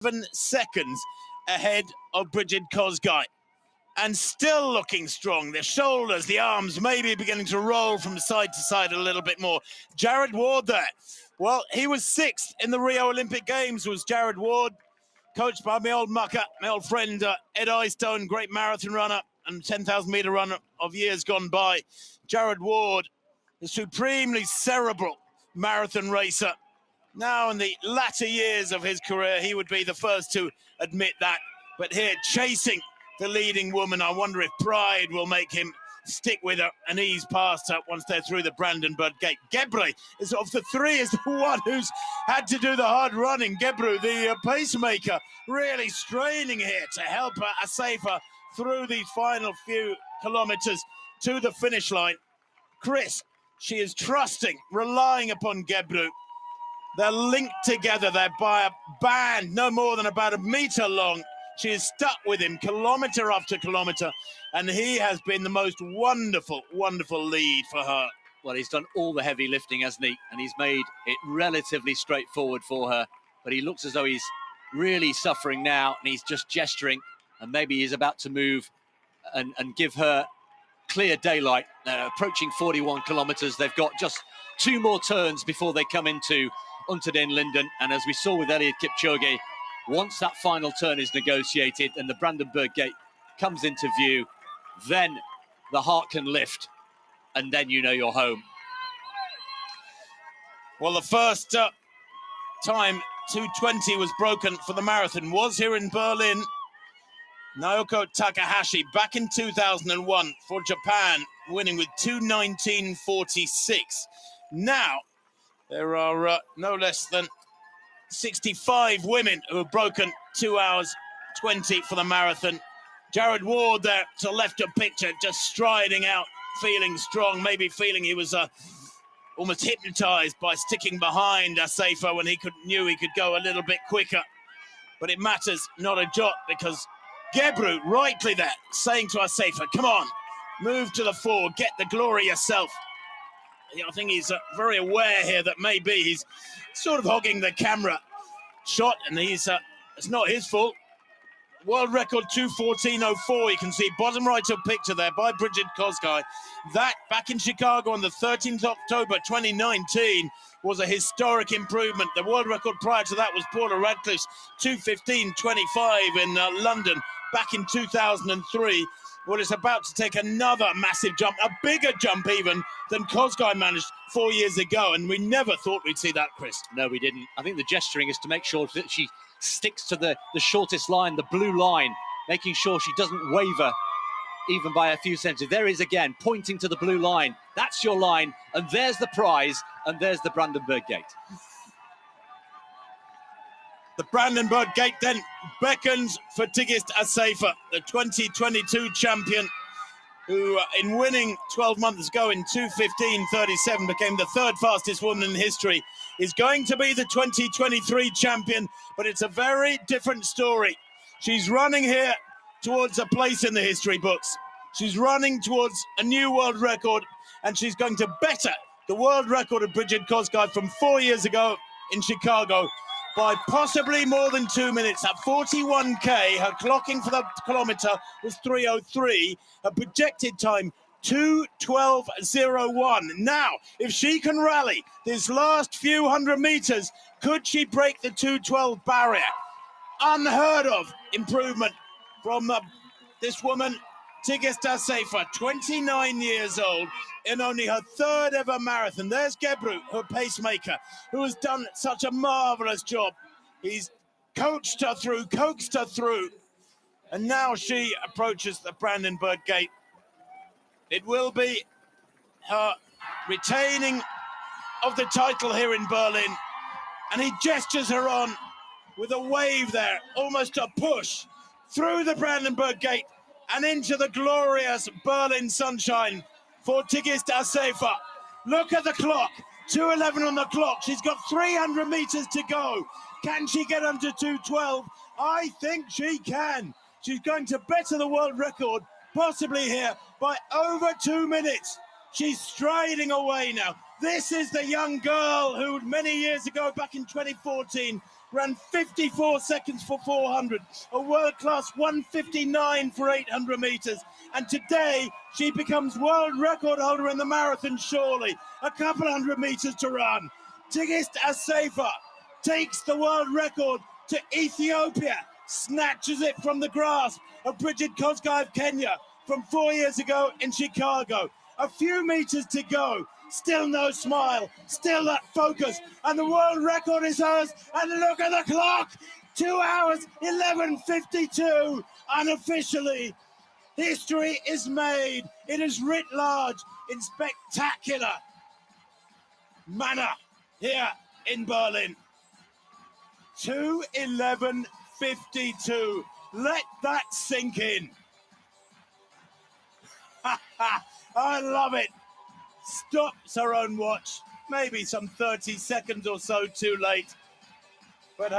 7 seconds ahead of Brigid Kosgei, and still looking strong. The shoulders, the arms maybe beginning to roll from side to side a little bit more. Jared Ward there. Well, he was 6th in the Rio Olympic Games, was Jared Ward, coached by my old mucker, my old friend Ed Eyestone, great marathon runner and 10,000 meter runner of years gone by. Jared Ward, a supremely cerebral marathon racer. Now in the latter years of his career, he would be the first to admit that. But here, chasing the leading woman, I wonder if pride will make him stick with her and ease past her once they're through the Brandenburg Gate. Gebru is of the three is the one who's had to do the hard running. Gebru, the pacemaker, really straining here to help Assefa through these final few kilometers to the finish line. Chris, she is trusting, relying upon Gebru. They're linked together there by a band no more than about 1 meter long. She is stuck with him kilometer after kilometer, and he has been the most wonderful, wonderful lead for her. Well, he's done all the heavy lifting, hasn't he? And he's made it relatively straightforward for her. But he looks as though he's really suffering now, and he's just gesturing, and maybe he's about to move and give her clear daylight. Approaching 41 kilometers. They've got just 2 more turns before they come into Unter den Linden. And as we saw with Eliud Kipchoge, once that final turn is negotiated and the Brandenburg Gate comes into view, then the heart can lift, and then you know you're home. Well, the first time 2:20 was broken for the marathon was here in Berlin. Naoko Takahashi back in 2001 for Japan, winning with 2:19.46. Now, there are no less than 65 women who have broken 2 hours 20 for the marathon. Jared Ward there to the left of picture, just striding out, feeling strong, maybe feeling he was almost hypnotized by sticking behind Assefa when he knew he could go a little bit quicker. But it matters not a jot, because Gebru, rightly there, saying to Assefa, come on, move to the fore, get the glory yourself. I think he's very aware here that maybe he's sort of hogging the camera shot, and it's not his fault. World record 2:14.04, you can see bottom right of picture there by Brigid Kosgei. That back in Chicago on the 13th of October 2019 was a historic improvement. The world record prior to that was Paula Radcliffe's 2:15.25 in London back in 2003. Well, it's about to take another massive jump, a bigger jump even than Kosgei managed 4 years ago, and we never thought we'd see that, Chris. No, we didn't. I think the gesturing is to make sure that she sticks to the shortest line, the blue line, making sure she doesn't waver even by a few centimeters. There is again, pointing to the blue line. That's your line, and there's the prize, and there's the Brandenburg Gate. The Brandenburg Gate then beckons for Tigist Assefa, the 2022 champion, who in winning 12 months ago in 2:15.37 became the 3rd fastest woman in history, is going to be the 2023 champion, but it's a very different story. She's running here towards a place in the history books. She's running towards a new world record, and she's going to better the world record of Brigid Kosgei from 4 years ago in Chicago by possibly more than 2 minutes. At 41k, her clocking for the kilometer was 3:03. Her projected time 2:12.01. Now, if she can rally these last few hundred meters, could she break the 2:12 barrier? Unheard of improvement from this woman, Tigist Assefa, 29 years old, in only her 3rd ever marathon. There's Gebru, her pacemaker, who has done such a marvelous job. He's coached her through, coaxed her through, and now she approaches the Brandenburg Gate. It will be her retaining of the title here in Berlin, and he gestures her on with a wave there, almost a push through the Brandenburg Gate and into the glorious Berlin sunshine for Tigist Assefa. Look at the clock, 2:11 on the clock. She's got 300 meters to go. Can she get under 2:12? I think she can. She's going to better the world record, possibly here, by over 2 minutes. She's striding away now. This is the young girl who many years ago, back in 2014, ran 54 seconds for 400, a world-class 159 for 800 meters. And today, she becomes world record holder in the marathon, surely. A couple 100 meters to run. Tigist Assefa takes the world record to Ethiopia, snatches it from the grasp of Bridget Kosgei of Kenya from 4 years ago in Chicago. A few meters to go, still no smile, still that focus, and the world record is hers. And look at the clock, 2 hours, 11:52, unofficially. History is made. It is writ large in spectacular manner here in Berlin. 2:11:52. Let that sink in. I love it. Stops her own watch, maybe some 30 seconds or so too late. But her